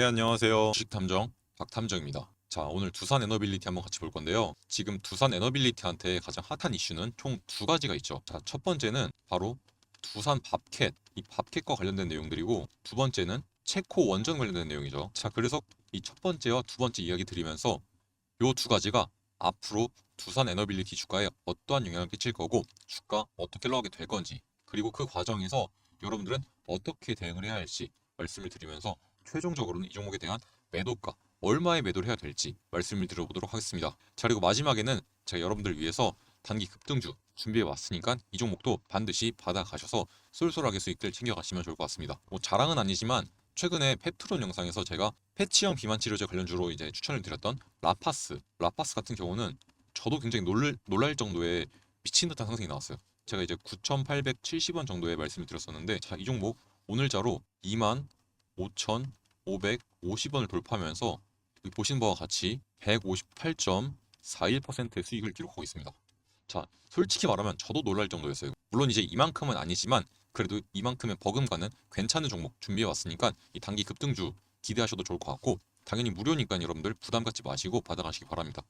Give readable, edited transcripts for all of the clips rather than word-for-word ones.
네, 안녕하세요. 주식탐정 박탐정입니다. 자, 오늘 두산 에너빌리티 한번 같이 볼 건데요. 지금 두산 에너빌리티한테 가장 핫한 이슈는 총 두 가지가 있죠. 자, 첫 번째는 바로 두산 밥캣, 이 밥캣과 관련된 내용들이고, 두 번째는 체코 원전 관련된 내용이죠. 자, 그래서 이 첫 번째와 두 번째 이야기 드리면서 요 두 가지가 앞으로 두산 에너빌리티 주가에 어떠한 영향을 끼칠 거고, 주가 어떻게 흘러가게 될 건지, 그리고 그 과정에서 여러분들은 어떻게 대응을 해야 할지 말씀을 드리면서 최종적으로는 이 종목에 대한 매도가, 얼마에 매도를 해야 될지 말씀을 드려보도록 하겠습니다. 자, 그리고 마지막에는 제가 여러분들 위해서 단기 급등주 준비해 왔으니까 이 종목도 반드시 받아가셔서 쏠쏠하게 수익들 챙겨가시면 좋을 것 같습니다. 뭐 자랑은 아니지만 최근에 펩트론 영상에서 제가 패치형 비만 치료제 관련주로 이제 추천을 드렸던 라파스 같은 경우는 저도 굉장히 놀랄 정도의 미친 듯한 상승이 나왔어요. 제가 이제 9,870원 정도의 말씀을 드렸었는데, 자, 이 종목 오늘자로 25,550원을 돌파하면서 여기 보신 바와 같이 158.41%의 수익을 기록하고 있습니다. 자, 솔직히 말하면 저도 놀랄 정도였어요. 물론 이제 이만큼은 아니지만 그래도 이만큼의 버금가는 괜찮은 종목 준비해 왔으니까 이 단기 급등주 기대하셔도 좋을 것 같고, 당연히 무료니까 여러분들 부담 갖지 마시고 받아가시기 바랍니다.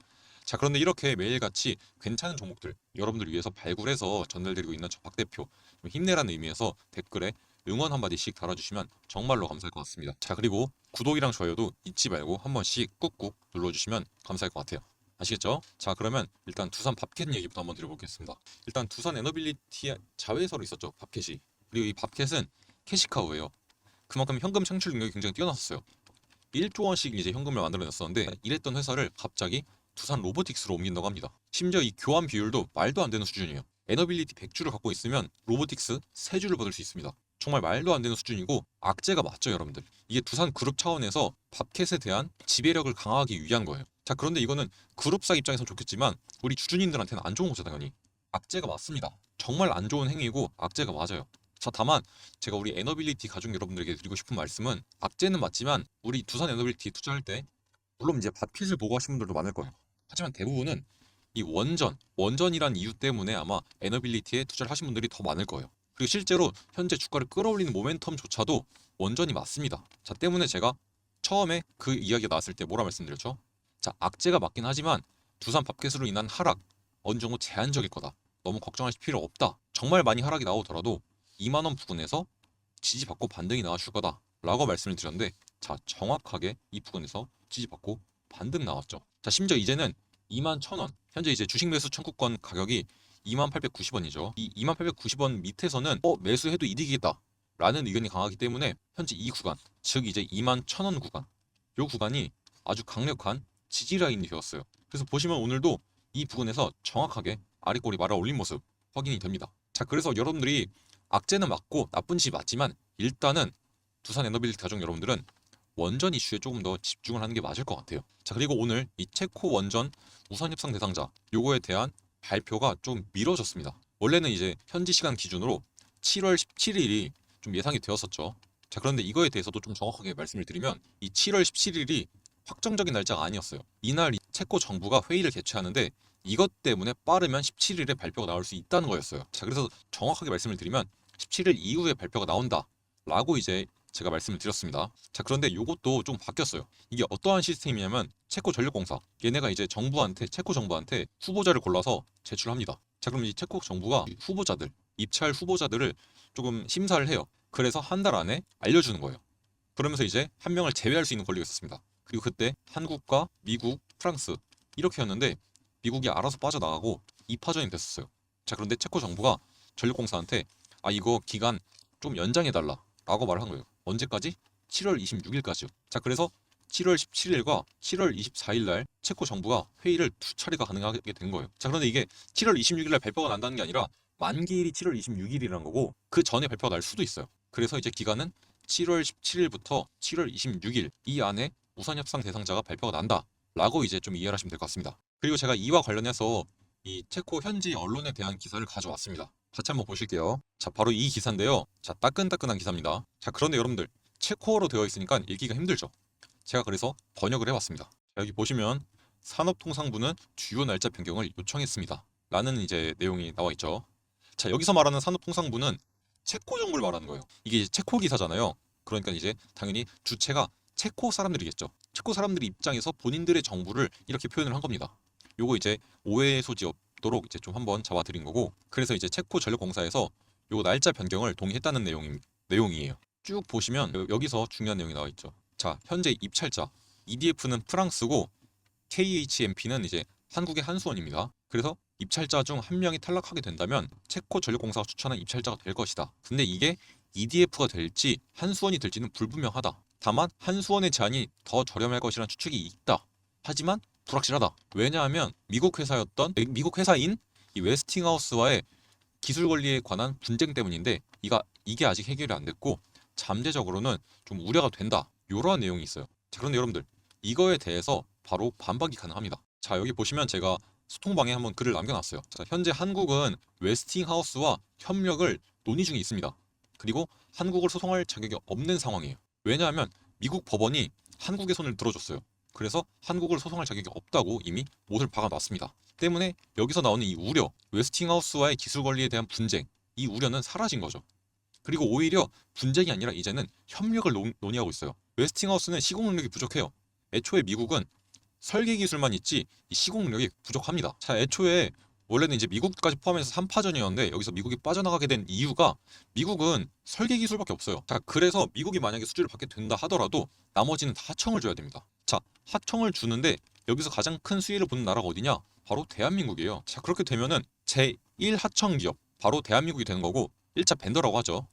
자, 그런데 이렇게 매일같이 괜찮은 종목들 여러분들 위해서 발굴해서 전달드리고 있는 저 박 대표, 좀 힘내라는 의미에서 댓글에 응원 한마디씩 달아주시면 정말로 감사할 것 같습니다. 자, 그리고 구독이랑 좋아요도 잊지 말고 한 번씩 꾹꾹 눌러주시면 감사할 것 같아요. 아시겠죠? 자, 그러면 일단 두산 밥캣 얘기부터 한번 드려보겠습니다. 일단 두산 에너빌리티 자회사로 있었죠, 밥캣이. 그리고 이 밥캣은 캐시카우예요. 그만큼 현금 창출 능력이 굉장히 뛰어났었어요. 1조 원씩 이제 현금을 만들어냈었는데, 이랬던 회사를 갑자기 두산 로보틱스로 옮긴다고 합니다. 심지어 이 교환 비율도 말도 안 되는 수준이에요. 에너빌리티 100주를 갖고 있으면 로보틱스 3주를 받을 수 있습니다. 정말 말도 안 되는 수준이고 악재가 맞죠, 여러분들. 이게 두산 그룹 차원에서 밥캣에 대한 지배력을 강화하기 위한 거예요. 자, 그런데 이거는 그룹사 입장에선 좋겠지만 우리 주주님들한테는 안 좋은 거죠, 당연히. 악재가 맞습니다. 정말 안 좋은 행위고 악재가 맞아요. 자, 다만 제가 우리 에너빌리티 가족 여러분들에게 드리고 싶은 말씀은, 악재는 맞지만 우리 두산 에너빌리티 투자할 때 물론 이제 밥킷을 보고 하신 분들도 많을 거예요. 하지만 대부분은 이 원전이란 이유 때문에 아마 에너빌리티에 투자를 하신 분들이 더 많을 거예요. 그리고 실제로 현재 주가를 끌어올리는 모멘텀조차도 원전이 맞습니다. 자, 때문에 제가 처음에 그 이야기가 나왔을 때 뭐라 말씀드렸죠? 자, 악재가 맞긴 하지만 두산 밥켓으로 인한 하락 어느 정도 제한적일 거다. 너무 걱정하실 필요 없다. 정말 많이 하락이 나오더라도 2만 원 부근에서 지지받고 반등이 나와줄 거다 라고 말씀을 드렸는데, 자, 정확하게 이 부근에서 지지받고 반등 나왔죠. 자, 심지어 이제는 2만 1,000원, 현재 이제 주식 매수 청구권 가격이 2890원이죠. 이 2890원 밑에서는 매수해도 이득이겠다 라는 의견이 강하기 때문에 현재 이 구간, 즉 이제 2만 1,000원 구간, 이 구간이 아주 강력한 지지 라인이 되었어요. 그래서 보시면 오늘도 이 부분에서 정확하게 아래꼬리 말아 올린 모습 확인이 됩니다. 자, 그래서 여러분들이 악재는 맞고 나쁜 짓이 맞지만 일단은 두산 에너빌리티 가족 여러분들은 원전 이슈에 조금 더 집중을 하는 게 맞을 것 같아요. 자, 그리고 오늘 이 체코 원전 우선 협상 대상자 요거에 대한 발표가 좀 미뤄졌습니다. 원래는 이제 현지 시간 기준으로 7월 17일이 좀 예상이 되었었죠. 자, 그런데 이거에 대해서도 좀 정확하게 말씀을 드리면, 이 7월 17일이 확정적인 날짜가 아니었어요. 이날 이 체코 정부가 회의를 개최하는데 이것 때문에 빠르면 17일에 발표가 나올 수 있다는 거였어요. 자, 그래서 정확하게 말씀을 드리면 17일 이후에 발표가 나온다 라고 이제 제가 말씀을 드렸습니다. 자, 그런데 이것도 좀 바뀌었어요. 이게 어떠한 시스템이냐면, 체코 전력공사 얘네가 이제 체코 정부한테 후보자를 골라서 제출합니다. 자, 그럼 이 체코 정부가 입찰 후보자들을 조금 심사를 해요. 그래서 한 달 안에 알려주는 거예요. 그러면서 이제 한 명을 제외할 수 있는 권리가 있었습니다. 그리고 그때 한국과 미국, 프랑스 이렇게였는데 미국이 알아서 빠져나가고 2파전이 됐었어요. 자, 그런데 체코 정부가 전력공사한테 이거 기간 좀 연장해달라 라고 말을 한 거예요. 언제까지? 7월 26일까지요. 자, 그래서 7월 17일과 7월 24일 날 체코 정부가 회의를 두 차례가 가능하게 된 거예요. 자, 그런데 이게 7월 26일 날 발표가 난다는 게 아니라 만기일이 7월 26일이라는 거고, 그 전에 발표가 날 수도 있어요. 그래서 이제 기간은 7월 17일부터 7월 26일 이 안에 우선 협상 대상자가 발표가 난다 라고 이제 좀 이해를 하시면 될 것 같습니다. 그리고 제가 이와 관련해서 이 체코 현지 언론에 대한 기사를 가져왔습니다. 같이 한번 보실게요. 자, 바로 이 기사인데요. 자, 따끈따끈한 기사입니다. 자, 그런데 여러분들 체코어로 되어 있으니까 읽기가 힘들죠. 제가 그래서 번역을 해봤습니다. 자, 여기 보시면 산업통상부는 주요 날짜 변경을 요청했습니다 라는 이제 내용이 나와 있죠. 자, 여기서 말하는 산업통상부는 체코 정부를 말하는 거예요. 이게 이제 체코 기사잖아요. 그러니까 이제 당연히 주체가 체코 사람들이겠죠. 체코 사람들 입장에서 본인들의 정부를 이렇게 표현을 한 겁니다. 요거 이제 오해의 소지 없도록 이제 좀 한번 잡아드린 거고, 그래서 이제 체코 전력공사에서 요거 날짜 변경을 동의했다는 내용이에요. 쭉 보시면 여기서 중요한 내용이 나와 있죠. 자, 현재 입찰자 EDF는 프랑스고 KHMP는 이제 한국의 한수원입니다. 그래서 입찰자 중 한 명이 탈락하게 된다면 체코 전력공사가 추천한 입찰자가 될 것이다. 근데 이게 EDF가 될지 한수원이 될지는 불분명하다. 다만 한수원의 제안이 더 저렴할 것이라는 추측이 있다. 하지만 불확실하다. 왜냐하면 미국 회사인 이 웨스팅하우스와의 기술 권리에 관한 분쟁 때문인데 이게 아직 해결이 안 됐고 잠재적으로는 좀 우려가 된다. 이러한 내용이 있어요. 자, 그런데 여러분들 이거에 대해서 바로 반박이 가능합니다. 자, 여기 보시면 제가 소통방에 한번 글을 남겨놨어요. 자, 현재 한국은 웨스팅하우스와 협력을 논의 중에 있습니다. 그리고 한국을 소송할 자격이 없는 상황이에요. 왜냐하면 미국 법원이 한국의 손을 들어줬어요. 그래서 한국을 소송할 자격이 없다고 이미 못을 박아놨습니다. 때문에 여기서 나오는 이 우려, 웨스팅하우스와의 기술 권리에 대한 분쟁, 이 우려는 사라진 거죠. 그리고 오히려 분쟁이 아니라 이제는 협력을 논의하고 있어요. 웨스팅하우스는 시공 능력이 부족해요. 애초에 미국은 설계 기술만 있지 이 시공 능력이 부족합니다. 자, 애초에 원래는 이제 미국까지 포함해서 3파전이었는데 여기서 미국이 빠져나가게 된 이유가 미국은 설계 기술밖에 없어요. 자, 그래서 미국이 만약에 수주를 받게 된다 하더라도 나머지는 다 하청을 줘야 됩니다. 자, 하청을 주는데 여기서 가장 큰 수혜를 보는 나라가 어디냐? 바로 대한민국이에요. 자, 그렇게 되면은 제1 하청 기업 바로 대한민국이 되는 거고 1차 벤더라고 하죠.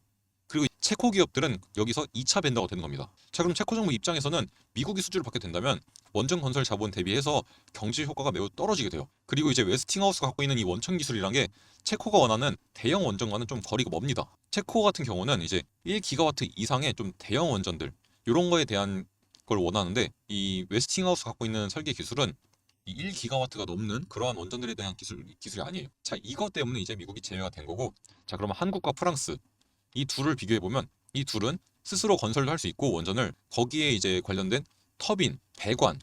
그리고 체코 기업들은 여기서 2차 벤더가 되는 겁니다. 자, 그럼 체코 정부 입장에서는 미국이 수주를 받게 된다면 원전 건설 자본 대비해서 경제 효과가 매우 떨어지게 돼요. 그리고 이제 웨스팅하우스가 갖고 있는 이 원천 기술이란 게 체코가 원하는 대형 원전과는 좀 거리가 멉니다. 체코 같은 경우는 이제 1기가와트 이상의 좀 대형 원전들 이런 거에 대한 걸 원하는데 이 웨스팅하우스가 갖고 있는 설계 기술은 이 1기가와트가 넘는 그러한 원전들에 대한 기술이 아니에요. 자, 이것 때문에 이제 미국이 제외가 된 거고, 자, 그러면 한국과 프랑스 이 둘을 비교해 보면 이 둘은 스스로 건설도 할 수 있고 원전을 거기에 이제 관련된 터빈, 배관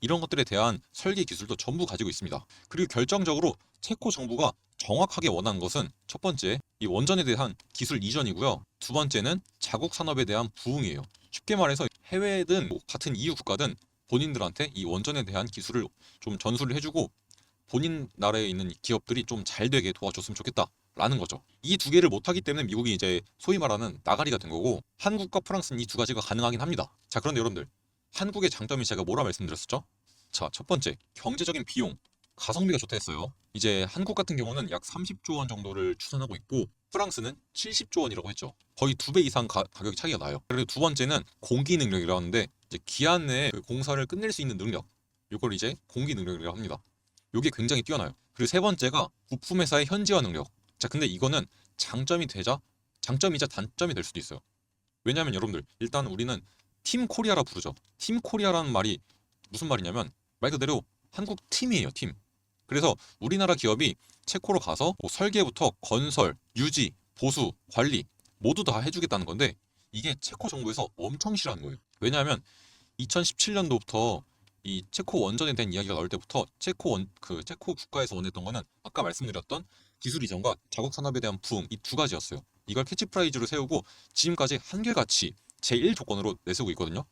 이런 것들에 대한 설계 기술도 전부 가지고 있습니다. 그리고 결정적으로 체코 정부가 정확하게 원하는 것은 첫 번째 이 원전에 대한 기술 이전이고요. 두 번째는 자국 산업에 대한 부흥이에요. 쉽게 말해서 해외든 뭐 같은 EU 국가든 본인들한테 이 원전에 대한 기술을 좀 전수를 해주고 본인 나라에 있는 기업들이 좀 잘 되게 도와줬으면 좋겠다라는 거죠. 이 두 개를 못하기 때문에 미국이 이제 소위 말하는 나가리가 된 거고, 한국과 프랑스는 이 두 가지가 가능하긴 합니다. 자, 그런데 여러분들 한국의 장점이 제가 뭐라 말씀드렸었죠? 자, 첫 번째 경제적인 비용, 가성비가 좋다 했어요. 이제 한국 같은 경우는 약 30조 원 정도를 추산하고 있고 프랑스는 70조 원이라고 했죠. 거의 2배 이상 가격이 차이가 나요. 그리고 두 번째는 공기 능력이라고 하는데 이제 기한 내에 그 공사를 끝낼 수 있는 능력, 이걸 이제 공기 능력이라고 합니다. 이게 굉장히 뛰어나요. 그리고 세 번째가 부품 회사의 현지화 능력. 자, 근데 이거는 장점이자 단점이 될 수도 있어요. 왜냐하면 여러분들 일단 우리는 팀 코리아라 부르죠. 팀 코리아라는 말이 무슨 말이냐면 말 그대로 한국 팀이에요, 팀. 그래서 우리나라 기업이 체코로 가서 뭐 설계부터 건설, 유지, 보수, 관리 모두 다 해주겠다는 건데 이게 체코 정부에서 엄청 싫어하는 거예요. 왜냐하면 2017년도부터 이 체코 원전에 대한 이야기가 나올 때부터 체코 국가에서 원했던 거는 아까 말씀드렸던 기술 이전과 자국 산업에 대한 부흥 이 두 가지였어요. 이걸 캐치프라이즈로 세우고 지금까지 한결같이 제1 조건으로 내세우고 있거든요.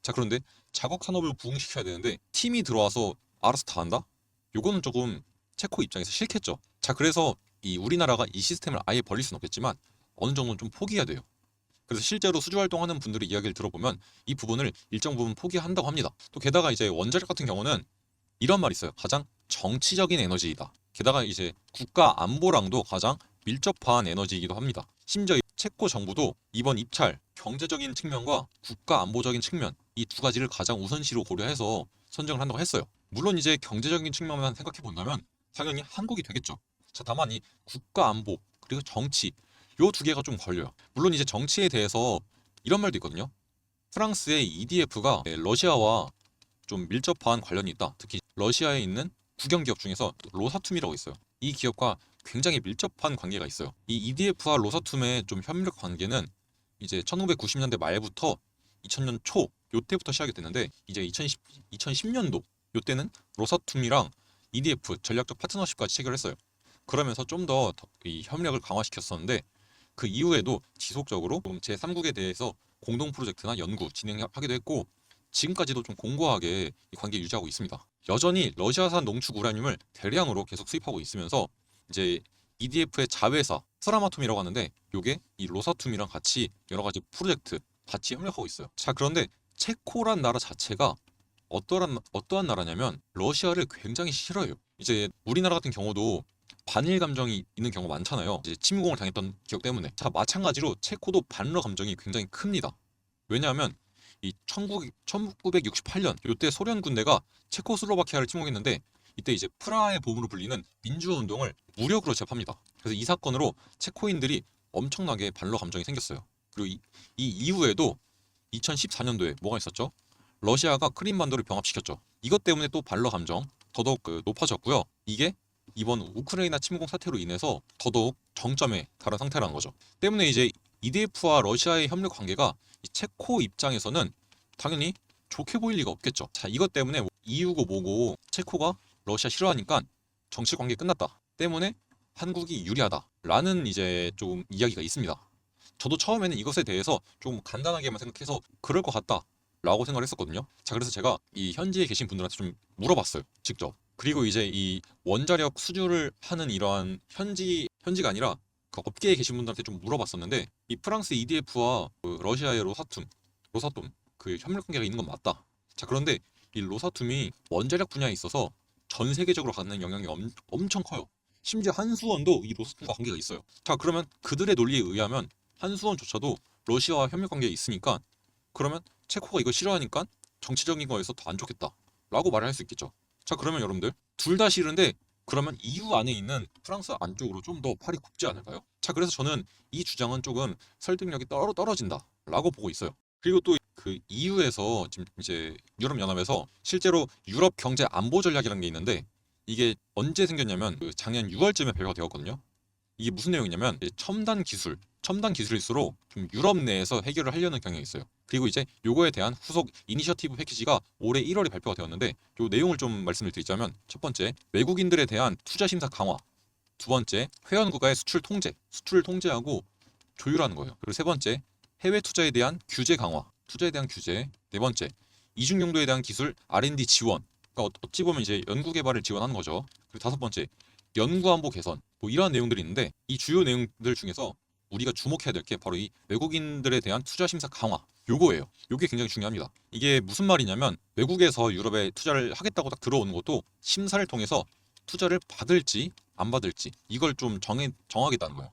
자, 그런데 자국 산업을 부흥시켜야 되는데 팀이 들어와서 알아서 다 한다? 요거는 조금 체코 입장에서 싫겠죠. 자, 그래서 이 우리나라가 이 시스템을 아예 버릴 수는 없겠지만 어느 정도는 좀 포기해야 돼요. 그래서 실제로 수주 활동하는 분들의 이야기를 들어보면 이 부분을 일정 부분 포기한다고 합니다. 또 게다가 이제 원자력 같은 경우는 이런 말이 있어요. 가장 정치적인 에너지이다. 게다가 이제 국가 안보랑도 가장 밀접한 에너지이기도 합니다. 심지어 체코 정부도 이번 입찰 경제적인 측면과 국가 안보적인 측면 이 두 가지를 가장 우선시로 고려해서 선정을 한다고 했어요. 물론 이제 경제적인 측면만 생각해 본다면 당연히 한국이 되겠죠. 자, 다만 이 국가 안보 그리고 정치 요 두 개가 좀 걸려요. 물론 이제 정치에 대해서 이런 말도 있거든요. 프랑스의 EDF가 러시아와 좀 밀접한 관련이 있다. 특히 러시아에 있는 국영 기업 중에서 로사툼이라고 있어요. 이 기업과 굉장히 밀접한 관계가 있어요. 이 EDF와 로사툼의 좀 협력 관계는 이제 1990년대 말부터 2000년 초 요때부터 시작이 됐는데 이제 2010년도 요때는 로사툼이랑 EDF 전략적 파트너십까지 체결했어요. 그러면서 좀 더 이 협력을 강화시켰었는데 그 이후에도 지속적으로 제3국에 대해서 공동 프로젝트나 연구 진행하기도 했고 지금까지도 좀 공고하게 이 관계 유지하고 있습니다. 여전히 러시아산 농축 우라늄을 대량으로 계속 수입하고 있으면서 이제 EDF의 자회사 스라마톰이라고 하는데 요게 이 로사툼이랑 같이 여러 가지 프로젝트 같이 협력하고 있어요. 자, 그런데 체코란 나라 자체가 어떠한 나라냐면 러시아를 굉장히 싫어해요. 이제 우리나라 같은 경우도 반일 감정이 있는 경우가 많잖아요. 이제 침공을 당했던 기억 때문에. 자, 마찬가지로 체코도 반러 감정이 굉장히 큽니다. 왜냐하면 이 1968년 이때 소련 군대가 체코슬로바키아를 침공했는데 이때 이제 프라하의 봄으로 불리는 민주화 운동을 무력으로 제압합니다. 그래서 이 사건으로 체코인들이 엄청나게 반러 감정이 생겼어요. 그리고 이 이후에도 2014년도에 뭐가 있었죠? 러시아가 크림반도를 병합시켰죠. 이것 때문에 또 반러 감정 더더욱 높아졌고요. 이게 이번 우크라이나 침공 사태로 인해서 더더욱 정점에 달한 상태라는 거죠. 때문에 이제 EDF와 러시아의 협력 관계가 이 체코 입장에서는 당연히 좋게 보일 리가 없겠죠. 자, 이것 때문에 EU고 뭐고 체코가 러시아 싫어하니까 정치 관계 끝났다. 때문에 한국이 유리하다라는 이제 좀 이야기가 있습니다. 저도 처음에는 이것에 대해서 좀 간단하게만 생각해서 그럴 것 같다라고 생각을 했었거든요. 자, 그래서 제가 이 현지에 계신 분들한테 좀 물어봤어요, 직접. 그리고 이제 이 원자력 수주를 하는 이러한 현지가 아니라 그 업계에 계신 분들한테 좀 물어봤었는데 이 프랑스 EDF와 그 러시아의 로사톰 그 협력 관계가 있는 건 맞다. 자, 그런데 이 로사톰이 원자력 분야에 있어서 전 세계적으로 갖는 영향이 엄청 커요. 심지어 한수원도 이 로사톰과 관계가 있어요. 자, 그러면 그들의 논리에 의하면 한수원조차도 러시아와 협력 관계에 있으니까 그러면 체코가 이걸 싫어하니까 정치적인 거에서 더 안 좋겠다라고 말을 할 수 있겠죠. 자, 그러면 여러분들 둘 다 싫은데 그러면 EU 안에 있는 프랑스 안쪽으로 좀 더 팔이 굽지 않을까요? 자, 그래서 저는 이 주장은 조금 설득력이 떨어진다라고 보고 있어요. 그리고 또 그 EU에서 지금 이제 유럽연합에서 실제로 유럽 경제 안보 전략이라는 게 있는데 이게 언제 생겼냐면 그 작년 6월쯤에 발표가 되었거든요. 이게 무슨 내용이냐면 이제 첨단 기술일수록 좀 유럽 내에서 해결을 하려는 경향이 있어요. 그리고 이제 요거에 대한 후속 이니셔티브 패키지가 올해 1월에 발표가 되었는데 요 내용을 좀 말씀을 드리자면 첫 번째, 외국인들에 대한 투자 심사 강화. 두 번째, 회원국가의 수출을 통제하고 조율하는 거예요. 그리고 세 번째, 해외 투자에 대한 규제 강화. 네 번째, 이중 용도에 대한 기술 R&D 지원. 그러니까 어찌 보면 이제 연구 개발을 지원하는 거죠. 그리고 다섯 번째, 연구안보 개선. 뭐 이러한 내용들이 있는데 이 주요 내용들 중에서 우리가 주목해야 될 게 바로 이 외국인들에 대한 투자 심사 강화. 요거예요. 요게 굉장히 중요합니다. 이게 무슨 말이냐면 외국에서 유럽에 투자를 하겠다고 딱 들어오는 것도 심사를 통해서 투자를 받을지 안 받을지 이걸 좀 정하겠다는 거예요.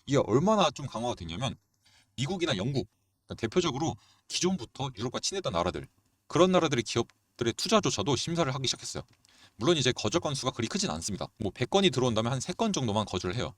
이게 얼마나 좀 강화가 되냐면 미국이나 영국, 그러니까 대표적으로 기존부터 유럽과 친했던 나라들, 그런 나라들의 기업들의 투자조차도 심사를 하기 시작했어요. 물론 이제 거절 건수가 그리 크진 않습니다. 뭐 100건이 들어온다면 한 3건 정도만 거절을 해요.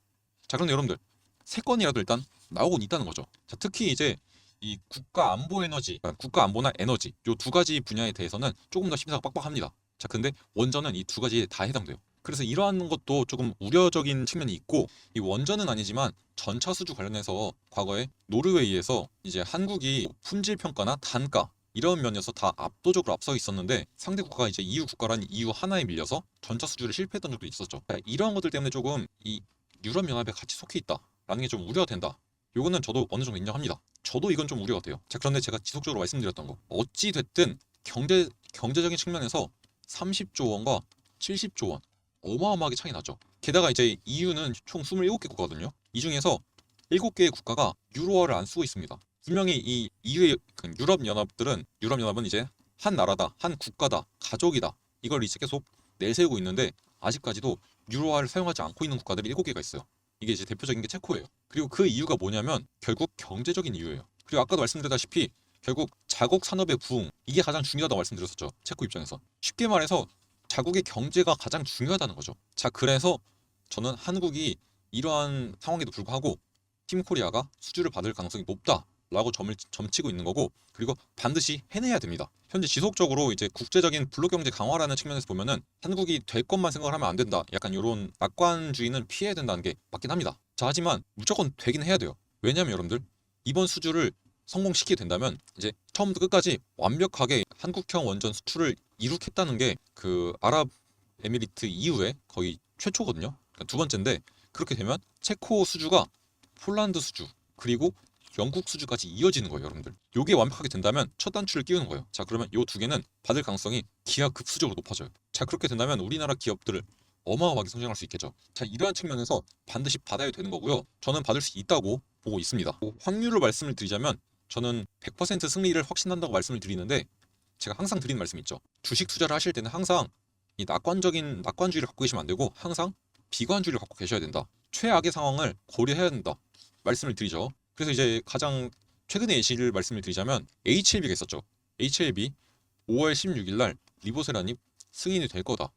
자, 그런데 여러분들 3건이라도 일단 나오곤 있다는 거죠. 자, 특히 이제 이 국가 안보 에너지, 그러니까 국가 안보나 에너지 요 두 가지 분야에 대해서는 조금 더 심사가 빡빡합니다. 자, 근데 원전은 이 두 가지에 다 해당돼요. 그래서 이러한 것도 조금 우려적인 측면이 있고 이 원전은 아니지만 전차 수주 관련해서 과거에 노르웨이에서 이제 한국이 품질 평가나 단가 이런 면에서 다 압도적으로 앞서 있었는데 상대 국가가 이제 EU 국가란 EU 하나에 밀려서 전차 수주를 실패했던 적도 있었죠. 이러한 것들 때문에 조금 이 유럽연합에 같이 속해 있다라는 게 좀 우려가 된다. 요거는 저도 어느 정도 인정합니다. 저도 이건 좀 우려가 돼요. 자, 그런데 제가 지속적으로 말씀드렸던 거 어찌 됐든 경제적인 측면에서 30조 원과 70조 원 어마어마하게 차이 나죠. 게다가 이제 EU는 총 27개 국가거든요. 이 중에서 7개의 국가가 유로화를 안 쓰고 있습니다. 분명히 이 EU의 유럽연합은 이제 한 나라다, 한 국가다, 가족이다. 이걸 이제 계속 내세우고 있는데 아직까지도 유로화를 사용하지 않고 있는 국가들이 7개가 있어요. 이게 이제 대표적인 게 체코예요. 그리고 그 이유가 뭐냐면 결국 경제적인 이유예요. 그리고 아까도 말씀드렸다시피 결국 자국 산업의 부흥 이게 가장 중요하다고 말씀드렸었죠. 체코 입장에서. 쉽게 말해서 자국의 경제가 가장 중요하다는 거죠. 자, 그래서 저는 한국이 이러한 상황에도 불구하고 팀코리아가 수주를 받을 가능성이 높다라고 점치고 있는 거고 그리고 반드시 해내야 됩니다. 현재 지속적으로 이제 국제적인 블록 경제 강화라는 측면에서 보면은 한국이 될 것만 생각을 하면 안 된다. 약간 이런 낙관주의는 피해야 된다는 게 맞긴 합니다. 자, 하지만 무조건 되긴 해야 돼요. 왜냐하면 여러분들 이번 수주를 성공시키게 된다면 이제 처음부터 끝까지 완벽하게 한국형 원전 수출을 이룩했다는 게 그 아랍에미리트 이후에 거의 최초거든요. 그러니까 두 번째인데 그렇게 되면 체코 수주가 폴란드 수주 그리고 영국 수주까지 이어지는 거예요, 여러분들. 요게 완벽하게 된다면 첫 단추를 끼우는 거예요. 자, 그러면 요 두 개는 받을 가능성이 기하급수적으로 높아져요. 자, 그렇게 된다면 우리나라 기업들을 어마어마하게 성장할 수 있겠죠. 자, 이러한 측면에서 반드시 받아야 되는 거고요. 저는 받을 수 있다고 보고 있습니다. 확률을 말씀을 드리자면 저는 100% 승리를 확신한다고 말씀을 드리는데, 제가 항상 드리는 말씀이 있죠. 주식 투자를 하실 때는 항상 이 낙관주의를 갖고 계시면 안 되고 항상 비관주의를 갖고 계셔야 된다. 최악의 상황을 고려해야 된다 말씀을 드리죠. 그래서 이제 가장 최근의 예시를 말씀을 드리자면 HLB가 있었죠. HLB 5월 16일 날 리보세라님 승인이 될 거다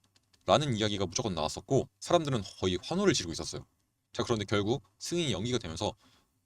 라는 이야기가 무조건 나왔었고, 사람들은 거의 환호를 지르고 있었어요. 자, 그런데 결국 승인이 연기가 되면서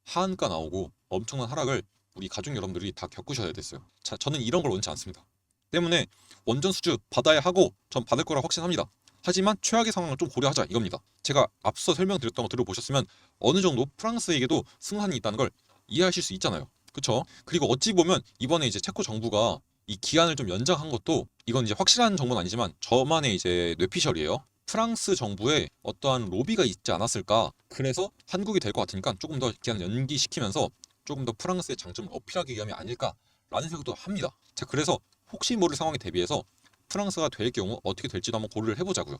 하한가 나오고 엄청난 하락을 우리 가족 여러분들이 다 겪으셔야 됐어요. 자, 저는 이런 걸 원치 않습니다. 때문에 원전 수주 받아야 하고 전 받을 거라 확신합니다. 하지만 최악의 상황을 좀 고려하자 이겁니다. 제가 앞서 설명드렸던 거 들어보셨으면 어느 정도 프랑스에게도 승산이 있다는 걸 이해하실 수 있잖아요. 그쵸? 그리고 어찌 보면 이번에 이제 체코 정부가 이 기한을 좀 연장한 것도, 이건 이제 확실한 정보는 아니지만 저만의 이제 뇌피셜이에요. 프랑스 정부에 어떠한 로비가 있지 않았을까. 그래서 한국이 될 것 같으니까 조금 더 기한을 연기시키면서 조금 더 프랑스의 장점을 어필하기 위함이 아닐까라는 생각도 합니다. 자, 그래서 혹시 모를 상황에 대비해서 프랑스가 될 경우 어떻게 될지도 한번 고려를 해보자고요.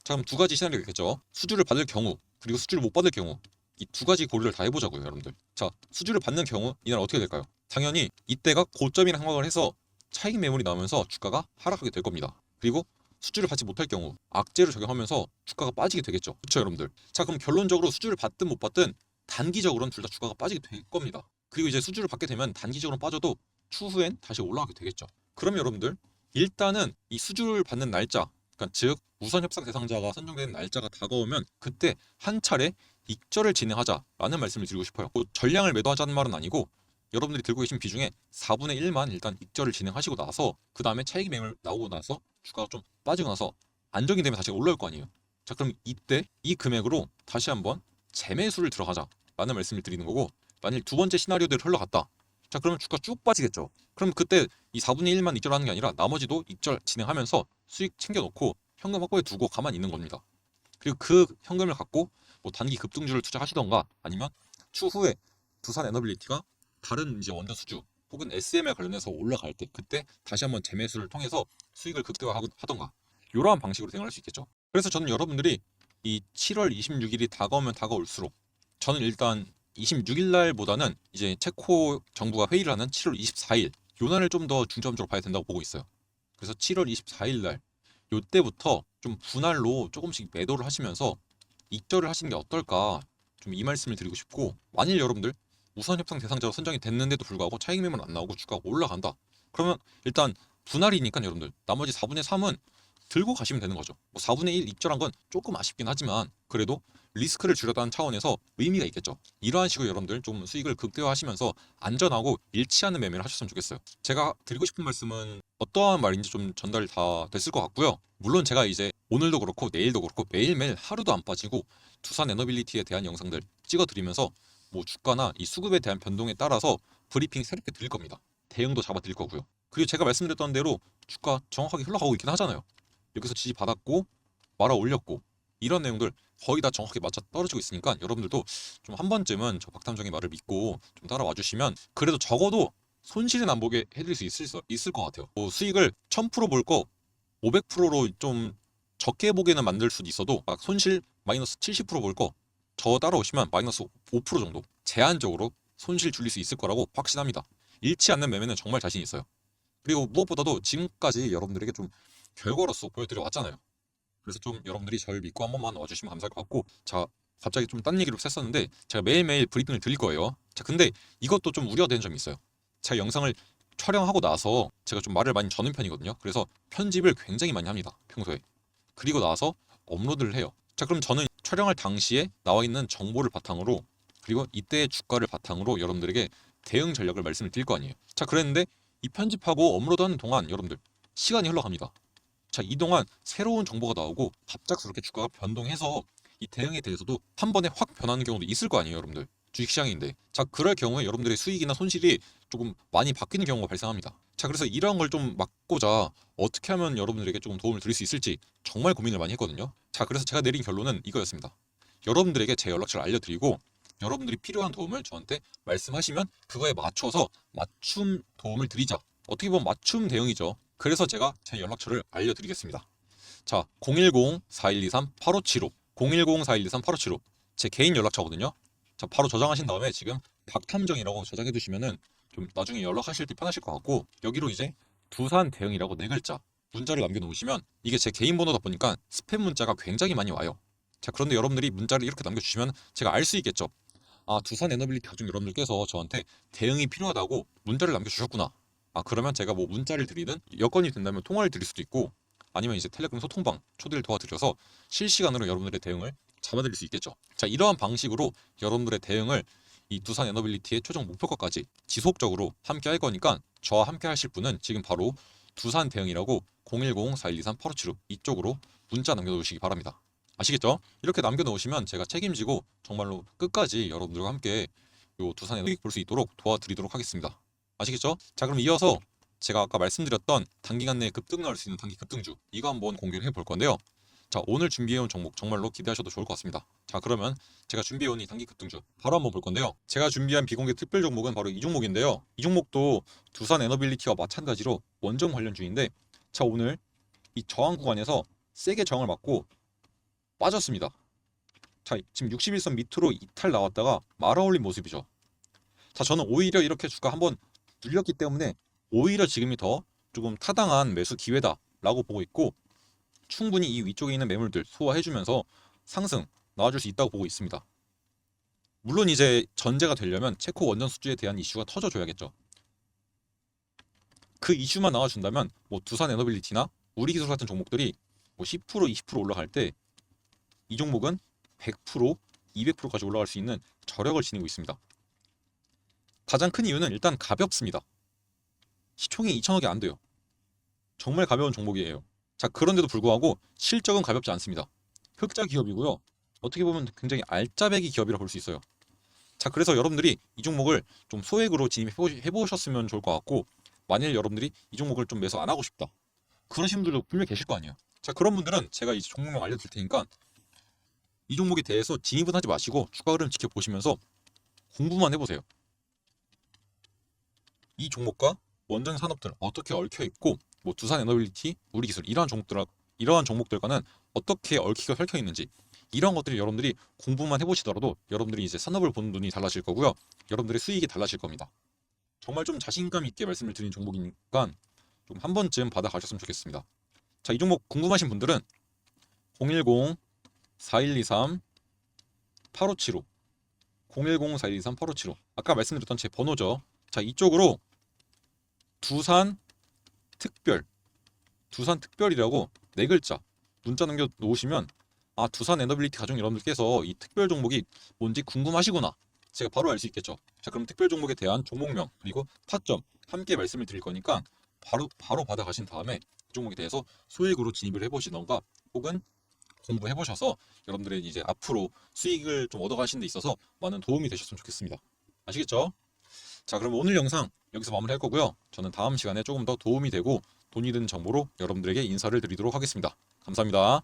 자, 그럼 두 가지 시나리오가 있겠죠. 수주를 받을 경우 그리고 수주를 못 받을 경우, 이 두 가지 고려를 다 해보자고요, 여러분들. 자, 수주를 받는 경우 이날 어떻게 될까요? 당연히 이때가 고점이라 생각을 해서 차익 매물이 나오면서 주가가 하락하게 될 겁니다. 그리고 수주를 받지 못할 경우 악재를 적용하면서 주가가 빠지게 되겠죠. 그렇죠, 여러분들. 자, 그럼 결론적으로 수주를 받든 못 받든 단기적으로는 둘 다 주가가 빠지게 될 겁니다. 그리고 이제 수주를 받게 되면 단기적으로 빠져도 추후엔 다시 올라가게 되겠죠. 그럼 여러분들, 일단은 이 수주를 받는 날짜, 그러니까 즉 우선 협상 대상자가 선정되는 날짜가 다가오면 그때 한 차례 익절을 진행하자라는 말씀을 드리고 싶어요. 뭐 전량을 매도하자는 말은 아니고 여러분들이 들고 계신 비중에 4분의 1만 일단 익절을 진행하시고 나서 그 다음에 차익 매물 나오고 나서 주가가 좀 빠지고 나서 안정이 되면 다시 올라올 거 아니에요. 자, 그럼 이때 이 금액으로 다시 한번 재매수를 들어가자라는 말씀을 드리는 거고, 만일 두 번째 시나리오대로 흘러갔다. 자, 그러면 주가 쭉 빠지겠죠. 그럼 그때 이 4분의 1만 익절하는 게 아니라 나머지도 익절 진행하면서 수익 챙겨놓고 현금 확보해 두고 가만히 있는 겁니다. 그리고 그 현금을 갖고 뭐 단기 급등주를 투자하시던가, 아니면 추후에 두산 에너빌리티가 다른 이제 원전 수주 혹은 SM에 관련해서 올라갈 때 그때 다시 한번 재매수를 통해서 수익을 극대화하던가, 이러한 방식으로 생각할 수 있겠죠. 그래서 저는 여러분들이 이 7월 26일이 다가오면 다가올수록 저는 일단 26일 날보다는 이제 체코 정부가 회의를 하는 7월 24일 요 날을 좀 더 중점적으로 봐야 된다고 보고 있어요. 그래서 7월 24일 날 요때부터 좀 분할로 조금씩 매도를 하시면서 익절을 하시는 게 어떨까, 좀 이 말씀을 드리고 싶고, 만일 여러분들 우선 협상 대상자로 선정이 됐는데도 불구하고 차익 매물은 안 나오고 주가가 올라간다. 그러면 일단 분할이니까 여러분들 나머지 4분의 3은 들고 가시면 되는 거죠. 뭐 4분의 1 익절한 건 조금 아쉽긴 하지만 그래도 리스크를 줄였다는 차원에서 의미가 있겠죠. 이러한 식으로 여러분들 좀 수익을 극대화하시면서 안전하고 일치하는 매매를 하셨으면 좋겠어요. 제가 드리고 싶은 말씀은 어떠한 말인지 좀 전달이 다 됐을 것 같고요. 물론 제가 이제 오늘도 그렇고 내일도 그렇고 매일매일 하루도 안 빠지고 두산 에너빌리티에 대한 영상들 찍어드리면서 뭐 주가나 이 수급에 대한 변동에 따라서 브리핑 새롭게 드릴 겁니다. 대응도 잡아 드릴 거고요. 그리고 제가 말씀드렸던 대로 주가 정확하게 흘러가고 있긴 하잖아요. 여기서 지지 받았고 말아 올렸고 이런 내용들 거의 다 정확하게 맞아 떨어지고 있으니까 여러분들도 좀 한 번쯤은 저 박탐정의 말을 믿고 좀 따라와 주시면 그래도 적어도 손실은 안 보게 해드릴 수 있을 것 같아요. 뭐 수익을 1000% 볼 거 500%로 좀 적게 보게는 만들 수도 있어도 막 손실 마이너스 70% 볼 거 저 따라오시면 마이너스 5% 정도 제한적으로 손실 줄일 수 있을 거라고 확신합니다. 잃지 않는 매매는 정말 자신 있어요. 그리고 무엇보다도 지금까지 여러분들에게 좀 결과로서 보여드려 왔잖아요. 그래서 좀 여러분들이 저를 믿고 한 번만 와주시면 감사할 것 같고, 자, 갑자기 좀 딴 얘기로 샜었는데 제가 매일매일 브리핑을 드릴 거예요. 자, 근데 이것도 좀 우려되는 점이 있어요. 제가 영상을 촬영하고 나서 제가 좀 말을 많이 저는 편이거든요. 그래서 편집을 굉장히 많이 합니다, 평소에. 그리고 나서 업로드를 해요. 자, 그럼 저는 촬영할 당시에 나와 있는 정보를 바탕으로 그리고 이때의 주가를 바탕으로 여러분들에게 대응 전략을 말씀을 드릴 거 아니에요. 자, 그랬는데 이 편집하고 업로드하는 동안 여러분들 시간이 흘러갑니다. 자, 이동안 새로운 정보가 나오고 갑작스럽게 주가가 변동해서 이 대응에 대해서도 한 번에 확 변하는 경우도 있을 거 아니에요, 여러분들. 주식시장인데. 자, 그럴 경우에 여러분들의 수익이나 손실이 조금 많이 바뀌는 경우가 발생합니다. 자, 그래서 이런 걸 좀 막고자 어떻게 하면 여러분들에게 조금 도움을 드릴 수 있을지 정말 고민을 많이 했거든요. 자, 그래서 제가 내린 결론은 이거였습니다. 여러분들에게 제 연락처를 알려드리고 여러분들이 필요한 도움을 저한테 말씀하시면 그거에 맞춰서 맞춤 도움을 드리자. 어떻게 보면 맞춤 대응이죠. 그래서 제가 제 연락처를 알려드리겠습니다. 자, 010-4123-8575 010-4123-8575 제 개인 연락처거든요. 자, 바로 저장하신 다음에 지금 박탐정이라고 저장해 두시면은 좀 나중에 연락하실 때 편하실 것 같고, 여기로 이제 두산 대응이라고 네 글자 문자를 남겨놓으시면, 이게 제 개인 번호다 보니까 스팸 문자가 굉장히 많이 와요. 자, 그런데 여러분들이 문자를 이렇게 남겨주시면 제가 알 수 있겠죠. 아, 두산 에너빌리티 가족 여러분들께서 저한테 대응이 필요하다고 문자를 남겨주셨구나. 아, 그러면 제가 뭐 문자를 드리든 여건이 된다면 통화를 드릴 수도 있고, 아니면 이제 텔레그램 소통방 초대를 도와드려서 실시간으로 여러분들의 대응을 잡아드릴 수 있겠죠. 자, 이러한 방식으로 여러분들의 대응을 이 두산 에너빌리티의 최종 목표가까지 지속적으로 함께 할 거니까, 저와 함께 하실 분은 지금 바로 두산 대응이라고 010-4123-8575 이쪽으로 문자 남겨놓으시기 바랍니다. 아시겠죠? 이렇게 남겨놓으시면 제가 책임지고 정말로 끝까지 여러분들과 함께 요 두산 에너빌리티 볼 수 있도록 도와드리도록 하겠습니다. 아시겠죠? 자, 그럼 이어서 제가 아까 말씀드렸던 단기간 내에 급등 나올 수 있는 단기 급등주, 이거 한번 공개를 해볼 건데요. 자, 오늘 준비해온 종목 정말로 기대하셔도 좋을 것 같습니다. 자, 그러면 제가 준비해온 이 단기 급등주 바로 한번 볼 건데요. 제가 준비한 비공개 특별 종목은 바로 이 종목인데요. 이 종목도 두산 에너빌리티와 마찬가지로 원전 관련주인데, 자, 오늘 이 저항 구간에서 세게 저항을 맞고 빠졌습니다. 자, 지금 61선 밑으로 이탈 나왔다가 말아올린 모습이죠. 자, 저는 오히려 이렇게 주가 한번 눌렸기 때문에 오히려 지금이 더 조금 타당한 매수 기회다라고 보고 있고, 충분히 이 위쪽에 있는 매물들 소화해주면서 상승 나와줄 수 있다고 보고 있습니다. 물론 이제 전제가 되려면 체코 원전 수주에 대한 이슈가 터져줘야겠죠. 그 이슈만 나와준다면 뭐 두산 에너빌리티나 우리기술 같은 종목들이 뭐 10% 20% 올라갈 때 이 종목은 100% 200%까지 올라갈 수 있는 저력을 지니고 있습니다. 가장 큰 이유는 일단 가볍습니다. 시총이 2천억이 안 돼요. 정말 가벼운 종목이에요. 자, 그런데도 불구하고 실적은 가볍지 않습니다. 흑자 기업이고요. 어떻게 보면 굉장히 알짜배기 기업이라 볼 수 있어요. 자, 그래서 여러분들이 이 종목을 좀 소액으로 진입해보셨으면 좋을 것 같고, 만일 여러분들이 이 종목을 좀 매수 안 하고 싶다, 그러신 분들도 분명히 계실 거 아니에요. 자, 그런 분들은 제가 이 종목명 알려드릴 테니까 이 종목에 대해서 진입은 하지 마시고 추가 흐름 지켜보시면서 공부만 해보세요. 이 종목과 원전 산업들 어떻게 얽혀 있고, 뭐 두산 에너빌리티, 우리기술 이러한 종목들과는 어떻게 얽히고 얽혀 있는지, 이런 것들이 여러분들이 공부만 해보시더라도 여러분들이 이제 산업을 보는 눈이 달라질 거고요. 여러분들의 수익이 달라질 겁니다. 정말 좀 자신감 있게 말씀을 드린 종목이니까 좀 한 번쯤 받아가셨으면 좋겠습니다. 자, 이 종목 궁금하신 분들은 010-4123-8575 010-4123-8575 아까 말씀드렸던 제 번호죠. 자, 이쪽으로 두산 특별이라고 네 글자 문자 남겨 놓으시면, 아, 두산 에너빌리티 가족 여러분들께서 이 특별 종목이 뭔지 궁금하시구나, 제가 바로 알 수 있겠죠. 자, 그럼 특별 종목에 대한 종목명 그리고 타점 함께 말씀을 드릴 거니까 바로 받아가신 다음에 이 종목에 대해서 소액으로 진입을 해보시던가, 혹은 공부해보셔서 여러분들의 이제 앞으로 수익을 좀 얻어가시는 데 있어서 많은 도움이 되셨으면 좋겠습니다. 아시겠죠? 자, 그럼 오늘 영상 여기서 마무리할 거고요. 저는 다음 시간에 조금 더 도움이 되고 돈이 든 정보로 여러분들에게 인사를 드리도록 하겠습니다. 감사합니다.